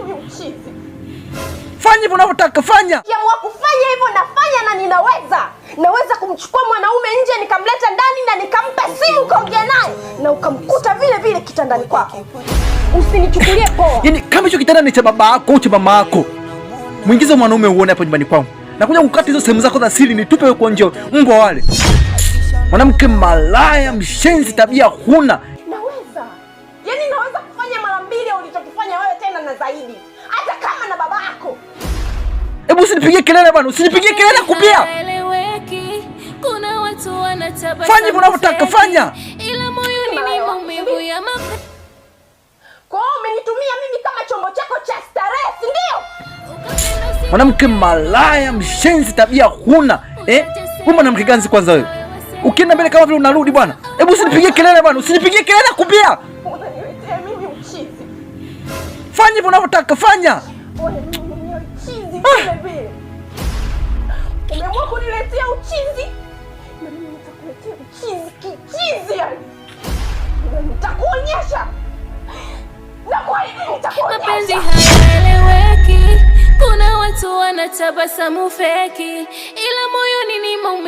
mimi uchizi. Fanya hivyo unavyotaka, fanya. Kiamua kufanya hivyo nafanya na ninaweza. Naweza kumchukua mwanaume nje nikamleta ndani na nikampa simu kaongea naye na ukamkuta vile vile kitandani kwako. Usinichukulie poa. Yaani kama hicho kitanda ni cha baba yako au cha mama yako, muingize mwanaume uone hapo nyumbani kwangu. Nakuja kukata hizo sehemu zako za siri nitupe huko nje. Mbwa wale. Mwanamke malaya, mshenzi, tabia huna. Naweza. Yaani naweza kufanya mara mbili au ulichokifanya wewe tena na zaidi. Hata kama na baba yako. Hebu usinipigie kelele bwana, usinipigie kelele kupia. Kuna watu wanatabasamu. Fanya hivyo unavyotaka, fanya. Ila moyoni ni maumivu ya mapenzi. Kwa hiyo umenitumia mimi kama chombo chako cha starehe, si ndio? Mwanamke malaya, mshenzi, tabia huna. Wewe mwanamke gani kwanza wewe? Ukienda mbele kama vile unarudi bwana. Hebu usinipigie kelele bwana, usinipigie kelele kupia. Unaniletea mimi uchizi. Fanya hivyo unavyotaka, fanya. Umeamua kuniletea uchizi na mimi nitakuletea uchizi kichizi yani. Nitakuonyesha. Na kwa hivi nitakuonyesha. Mapenzi hayaeleweki. Kuna watu wanatabasamu feki. Ila moyoni ni maumivu.